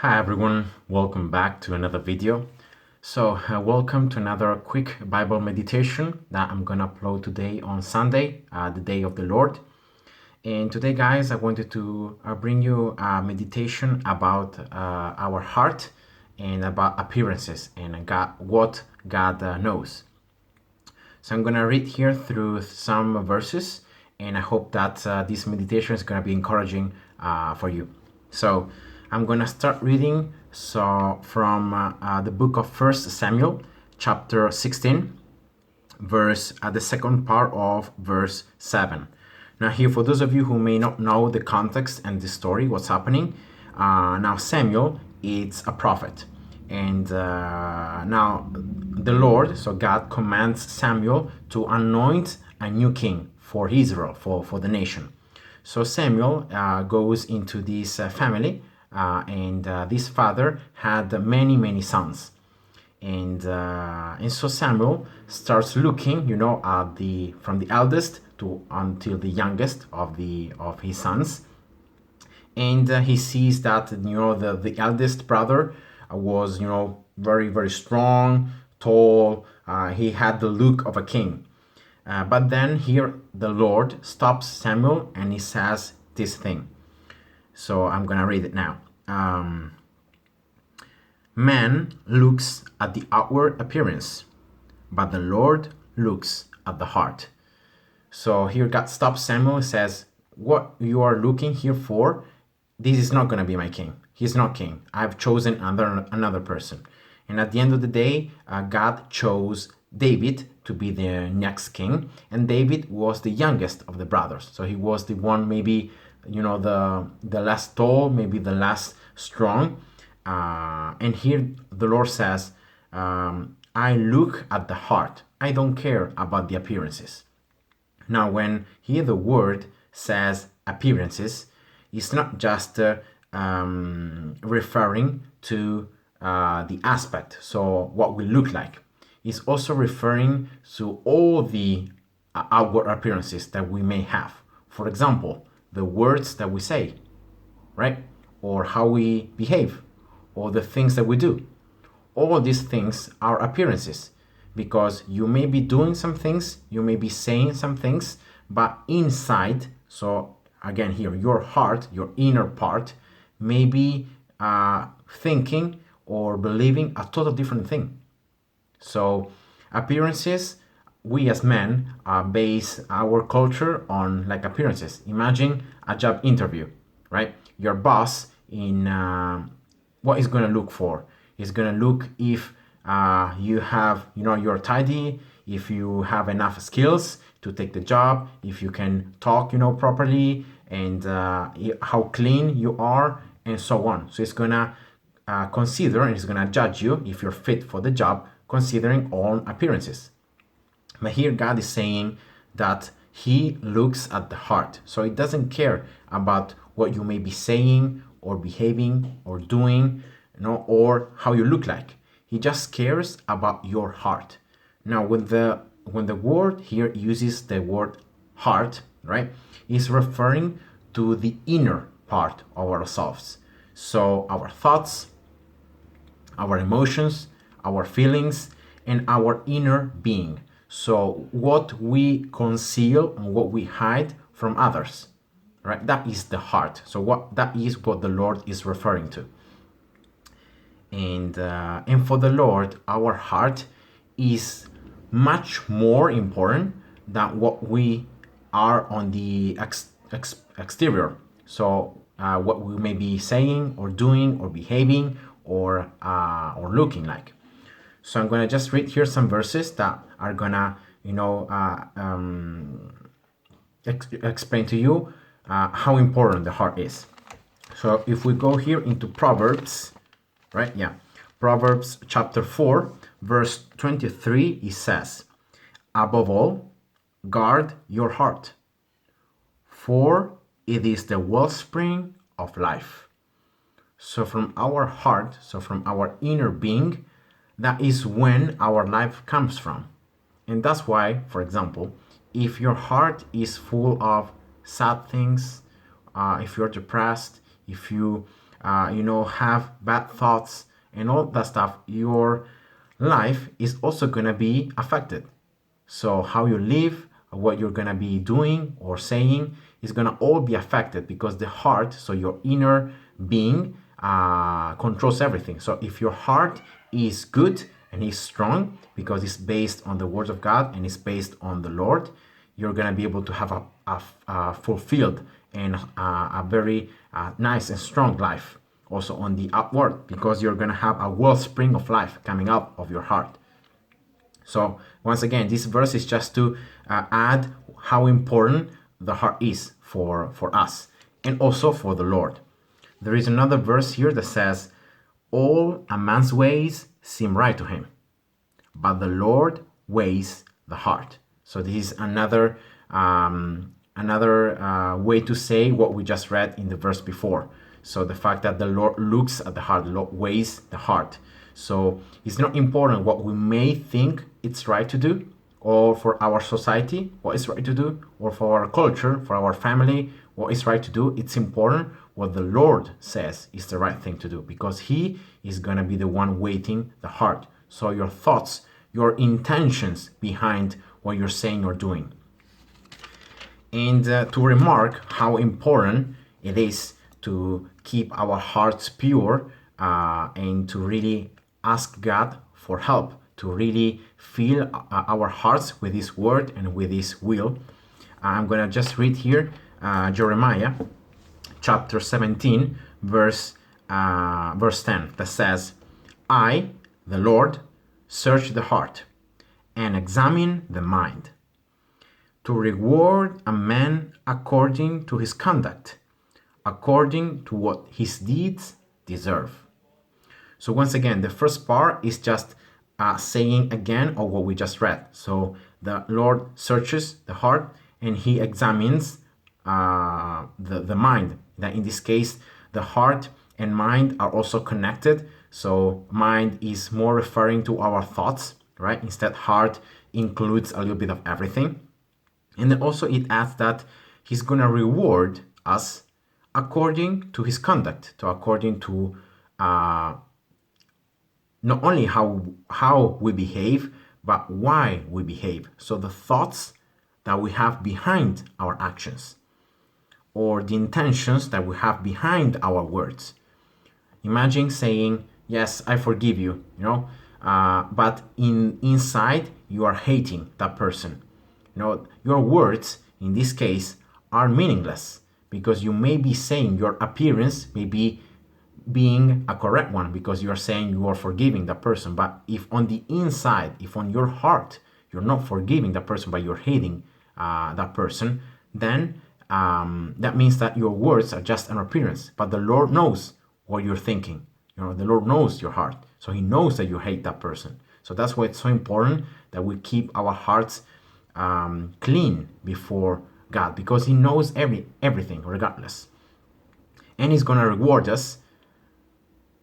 Hi everyone, welcome back to another video. Welcome to another quick Bible meditation that I'm gonna upload today on Sunday, the day of the Lord. And today, guys, I wanted to bring you a meditation about our heart and about appearances and what God knows. So I'm gonna read here through some verses, and I hope that this meditation is gonna be encouraging for you. So I'm gonna start reading from the book of First Samuel, chapter 16, the second part of verse 7. Now here, for those of you who may not know the context and the story, what's happening, now Samuel is a prophet. And now the Lord, so God, commands Samuel to anoint a new king for Israel, for the nation. So Samuel goes into this family, and this father had many sons. And so Samuel starts looking, at from the eldest to until the youngest of his sons, and he sees that the eldest brother was very strong, tall. He had the look of a king. But then here the Lord stops Samuel and he says this thing. So I'm gonna read it now. Man looks at the outward appearance, but the Lord looks at the heart. So here God stops Samuel and says, what you are looking here for, this is not going to be my king. He's not king. I've chosen another person. And at the end of the day, God chose David to be the next king. And David was the youngest of the brothers. So he was the one, maybe, the less tall, maybe the less strong. And here the Lord says, I look at the heart. I don't care about the appearances. Now, when here the word says appearances, it's not just referring to the aspect, so what we look like. It's also referring to all the outward appearances that we may have. For example, the words that we say, right? Or how we behave, or the things that we do. All these things are appearances, because you may be doing some things, you may be saying some things, but inside, so again here, your heart, your inner part, may be thinking or believing a total different thing. So appearances, we as men base our culture on like appearances. Imagine a job interview, right? Your boss in what is going to look for is going to look if you have, you're tidy, if you have enough skills to take the job, if you can talk, properly, and how clean you are, and so on. So it's going to consider and it's going to judge you if you're fit for the job, considering all appearances. But here God is saying that he looks at the heart. So he doesn't care about what you may be saying or behaving or doing, or how you look like. He just cares about your heart. Now, when the word here uses the word heart, right, is referring to the inner part of ourselves. So our thoughts, our emotions, our feelings, and our inner being. So what we conceal and what we hide from others, right? That is the heart. So that is what the Lord is referring to. And for the Lord, our heart is much more important than what we are on the exterior. So what we may be saying or doing or behaving or looking like. So I'm gonna just read here some verses that are gonna explain to you how important the heart is. So if we go here into Proverbs, right? Yeah. Proverbs chapter 4, verse 23, it says, above all, guard your heart, for it is the wellspring of life. So from our heart, so from our inner being, that is when our life comes from. And that's why, for example, if your heart is full of sad things, if you're depressed, if you have bad thoughts and all that stuff, your life is also going to be affected. So how you live, what you're going to be doing or saying is going to all be affected, because the heart, so your inner being, controls everything. So if your heart is good and is strong because it's based on the words of God and it's based on the Lord, you're going to be able to have a fulfilled and a very nice and strong life also on the upward, because you're going to have a wellspring of life coming out of your heart. So once again, this verse is just to add how important the heart is for us and also for the Lord. There is another verse here that says, all a man's ways seem right to him, but the Lord weighs the heart. So this is another way to say what we just read in the verse before. So the fact that the Lord looks at the heart, the Lord weighs the heart. So it's not important what we may think it's right to do, or for our society, what is right to do, or for our culture, for our family, what is right to do. It's important what the Lord says is the right thing to do, because He is going to be the one weighting the heart. So your thoughts, your intentions behind what you're saying or doing. And to remark how important it is to keep our hearts pure and to really ask God for help, to really fill our hearts with His word and with His will. I'm going to just read here Jeremiah chapter 17, verse 10, that says, I, the Lord, search the heart and examine the mind, to reward a man according to his conduct, according to what his deeds deserve. So once again, the first part is just saying again of what we just read. So the Lord searches the heart and He examines the mind. That in this case, the heart and mind are also connected. So mind is more referring to our thoughts, right? Instead, heart includes a little bit of everything. And then also it adds that He's going to reward us according to His conduct, to according to not only how we behave, but why we behave. So the thoughts that we have behind our actions, or the intentions that we have behind our words. Imagine saying, yes, I forgive you, but inside you are hating that person. Your words in this case are meaningless, because you may be saying your appearance may be being a correct one, because you are saying you are forgiving that person. But if on the inside, if on your heart, you're not forgiving that person, but you're hating that person, then that means that your words are just an appearance. But the Lord knows what you're thinking. The Lord knows your heart. So He knows that you hate that person. So that's why it's so important that we keep our hearts clean before God, because He knows everything regardless. And He's going to reward us.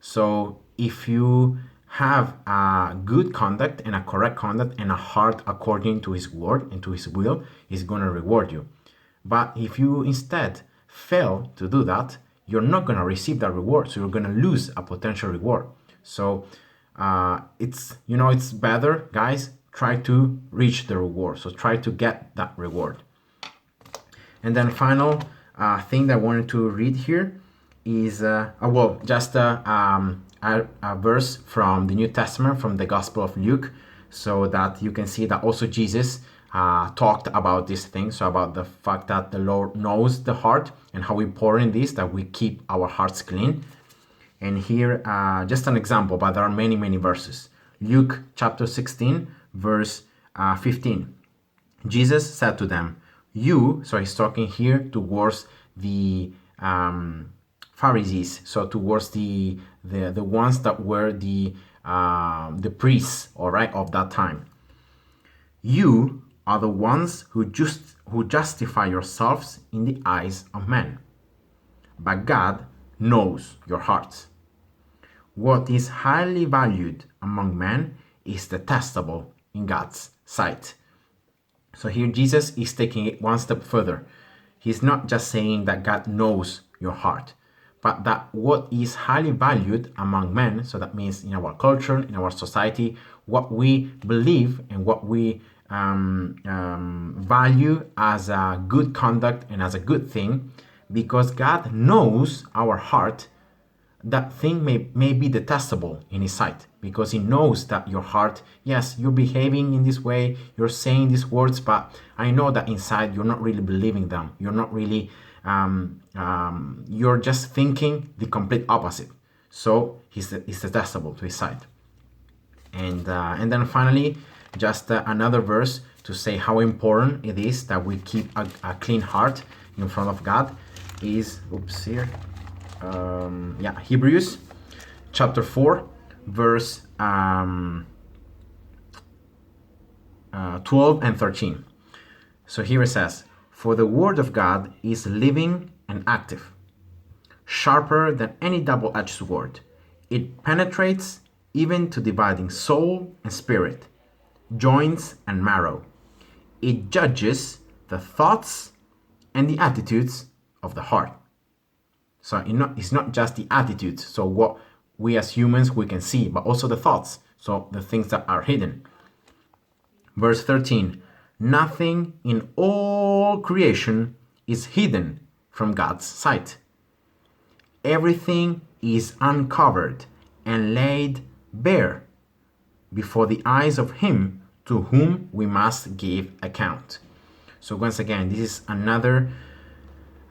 So if you have a good conduct and a correct conduct and a heart according to His word and to His will, He's going to reward you. But if you instead fail to do that, you're not going to receive that reward. So you're going to lose a potential reward. So it's better, guys, try to reach the reward. So try to get that reward. And then final thing that I wanted to read here is just a verse from the New Testament, from the Gospel of Luke, so that you can see that also Jesus talked about this thing, so about the fact that the Lord knows the heart and how important it is that we keep our hearts clean. And here, just an example, but there are many, many verses. Luke chapter 16, verse 15. Jesus said to them, so he's talking here towards the Pharisees, so towards the ones that were the priests, all right, of that time. You are the ones who justify yourselves in the eyes of men, but God knows your hearts. What is highly valued among men is detestable in God's sight. So here Jesus is taking it one step further. He's not just saying that God knows your heart, but that what is highly valued among men, so that means in our culture, in our society, what we believe and what we value as a good conduct and as a good thing, because God knows our heart, that thing may be detestable in his sight, because he knows that your heart, yes, you're behaving in this way, you're saying these words, but I know that inside you're not really believing them. You're not really, you're just thinking the complete opposite. So he's detestable to his sight. And then finally, just another verse to say how important it is that we keep a clean heart in front of God is, Hebrews chapter 4, verse 12 and 13. So here it says, "For the word of God is living and active, sharper than any double-edged sword. It penetrates even to dividing soul and spirit, joints and marrow. It judges the thoughts and the attitudes of the heart." So it's not just the attitudes, so what we as humans we can see, but also the thoughts, so the things that are hidden. Verse 13, "Nothing in all creation is hidden from God's sight. Everything is uncovered and laid bare before the eyes of him to whom we must give account." So once again, this is another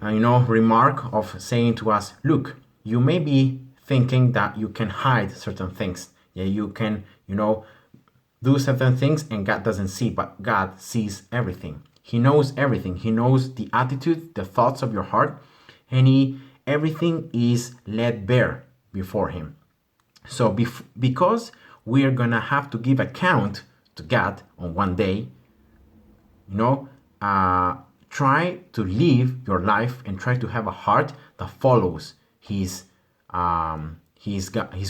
remark of saying to us, look, you may be thinking that you can hide certain things. Yeah, you can, do certain things and God doesn't see, but God sees everything. He knows everything. He knows the attitude, the thoughts of your heart, and everything is laid bare before him. So because we are gonna have to give account to God on one day, try to live your life and try to have a heart that follows his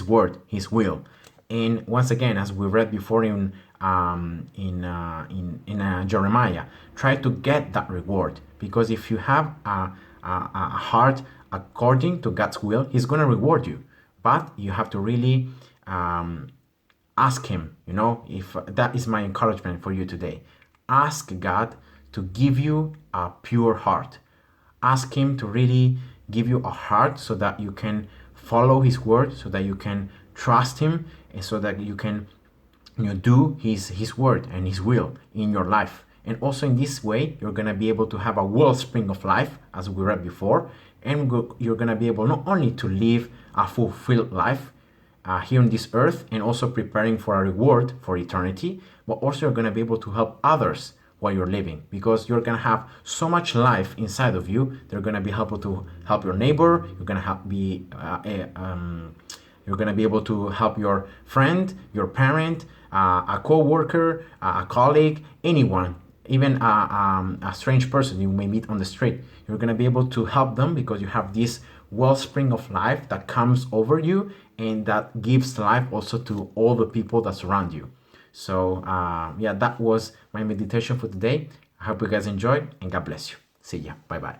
word, his will. And once again, as we read before in Jeremiah, try to get that reward, because if you have a heart according to God's will, he's going to reward you. But you have to really ask him, if that is my encouragement for you today. Ask God to give you a pure heart. Ask him to really give you a heart so that you can follow his word, so that you can trust him, and so that you can do his word and his will in your life. And also in this way, you're going to be able to have a wellspring of life, as we read before, and you're going to be able not only to live a fulfilled life here on this earth and also preparing for a reward for eternity, but also you're going to be able to help others while you're living, because you're going to have so much life inside of you. They're going to be able to help your neighbor. You're going to be able to help your friend, your parent, a co-worker, a colleague, anyone, even a strange person you may meet on the street. You're going to be able to help them because you have this wellspring of life that comes over you and that gives life also to all the people that surround you. So that was my meditation for today. I hope you guys enjoyed, and God bless you. See ya. Bye bye.